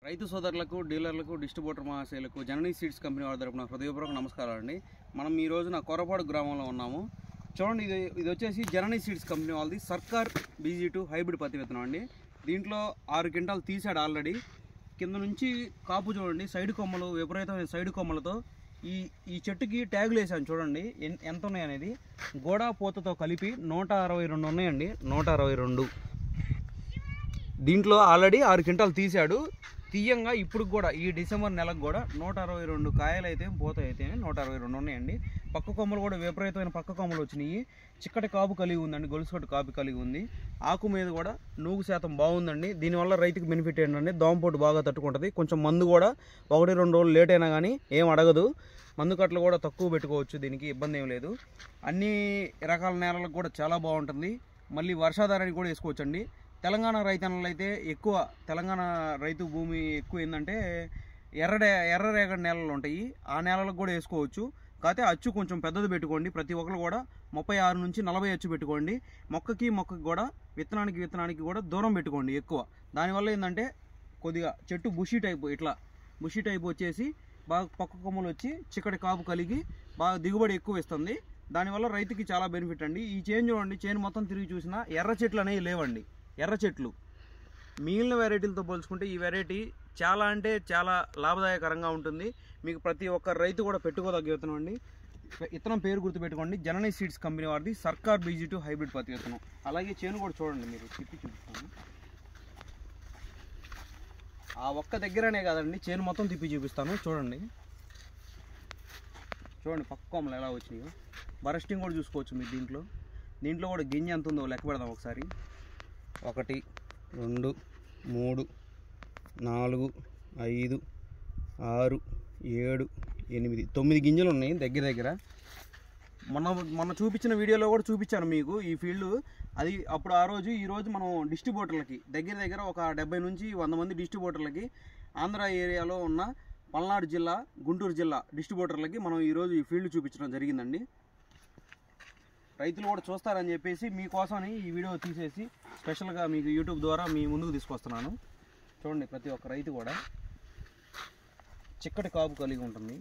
రైతు సోదరులకు, డీలర్లకు, డిస్ట్రిబ్యూటర్ మహాశయులకు జననీ seeds company వారి తరపున హృదయపూర్వక నమస్కారాలు అండి. మనం ఈ రోజున కొరపాడు గ్రామంలో ఉన్నాము. చూడండి, ఇది వచ్చేసి జననీ సీడ్స్ కంపెనీ వాళ్ళది సర్కార్ BG2 హైబ్రిడ్ పత్తి విత్తనం అండి. దీంట్లో 6 క్వింటాలు తీసాడు ఆల్రెడీ. కింద నుంచి కాపు చూడండి, సైడ్ కొమ్మలు, విపరీతమైన సైడ్ కొమ్మలతో ఈ చెట్టుకి ట్యాగులు వేసాను. చూడండి ఎంత ఉన్నాయి అనేది. గోడా పూతతో కలిపి 162 ఉన్నాయండి. 162. దీంట్లో ఆల్రెడీ 6 క్వింటాలు తీసాడు. తీయంగా ఇప్పుడు కూడా ఈ డిసెంబర్ నెలకు కూడా 162 కాయలు అయితే పూత అయితే 162 ఉన్నాయండి. పక్క కొమ్మలు కూడా విపరీతమైన పక్క కొమ్మలు వచ్చినాయి. చిక్కటి కాపు కలిగి ఉందండి, గొలుసుకట్టు కాపు కలిగి ఉంది. ఆకు మీద కూడా నూగు శాతం బాగుందండి. దీనివల్ల రైతుకి బెనిఫిట్ ఏంటంటే దోమపోటు బాగా తట్టుకుంటుంది. కొంచెం మందు కూడా 1-2 రోజులు లేట్ అయినా కానీ ఏం అడగదు. మందు కట్టలు కూడా తక్కువ పెట్టుకోవచ్చు, దీనికి ఇబ్బంది ఏం లేదు. అన్ని రకాల నేలలకు కూడా చాలా బాగుంటుంది. మళ్ళీ వర్షాధారానికి కూడా వేసుకోవచ్చండి. తెలంగాణ రైతన్నలు అయితే ఎక్కువ, తెలంగాణ రైతు భూమి ఎక్కువ ఏంటంటే ఎర్ర రేగడి నేలలు ఉంటాయి. ఆ నేలలకు కూడా వేసుకోవచ్చు. కాకపోతే అచ్చు కొంచెం పెద్దది పెట్టుకోండి. ప్రతి ఒక్కరు కూడా 36 నుంచి 40 అచ్చు పెట్టుకోండి. మొక్కకి కూడా విత్తనానికి కూడా దూరం పెట్టుకోండి ఎక్కువ. దానివల్ల ఏంటంటే కొద్దిగా చెట్టు బుషి టైప్ వచ్చేసి బాగా పక్క కొమ్మలు వచ్చి చిక్కటి కాపు కలిగి బాగా దిగుబడి ఎక్కువ ఇస్తుంది. దానివల్ల రైతుకి చాలా బెనిఫిట్ అండి. ఈ చేను చూడండి, చేను మొత్తం తిరిగి చూసినా ఎర్ర చెట్లు అనేవి లేవండి. ఎర్ర చెట్లు మిగిలిన వెరైటీలతో పోల్చుకుంటే ఈ వెరైటీ చాలా అంటే చాలా లాభదాయకరంగా ఉంటుంది. మీకు ప్రతి ఒక్క రైతు కూడా పెట్టుకోదగ్గ విత్తనం అండి. విత్తనం పేరు గుర్తుపెట్టుకోండి, జననీ సీడ్స్ కంపెనీ వారిది సర్కార్ BG2 హైబ్రిడ్ పత్తి విత్తనం. అలాగే చేను కూడా చూడండి, మీరు తిప్పి చూపిస్తాను. ఆ ఒక్క దగ్గరనే కాదండి, చేను మొత్తం తిప్పి చూపిస్తాను. చూడండి పక్క కొమ్మలు ఎలా వచ్చినాయో. బరస్టింగ్ కూడా చూసుకోవచ్చు మీరు. దీంట్లో కూడా గింజ ఎంత ఉందో లెక్క పెడదాం ఒకసారి. 1, 2, 3, 4, 5, 6, 7, 8, 9 గింజలు ఉన్నాయి దగ్గర. మొన్న చూపించిన వీడియోలో కూడా చూపించాను మీకు ఈ ఫీల్డ్. అది అప్పుడు ఆ రోజు. ఈరోజు మనం డిస్ట్రిబ్యూటర్లకి దగ్గర ఒక 70 నుంచి 100 మంది డిస్ట్రిబ్యూటర్లకి, ఆంధ్ర ఏరియాలో ఉన్న పల్నాడు జిల్లా, గుంటూరు జిల్లా డిస్ట్రిబ్యూటర్లకి మనం ఈరోజు ఈ ఫీల్డ్ చూపించడం జరిగిందండి. రైతులు కూడా చూస్తారని చెప్పేసి మీకోసమని ఈ వీడియో తీసేసి స్పెషల్గా మీకు యూట్యూబ్ ద్వారా మీ ముందుకు తీసుకొస్తున్నాను. చూడండి, ప్రతి ఒక్క రైతు కూడా చిక్కటి కాపు కలిగి ఉంటుంది.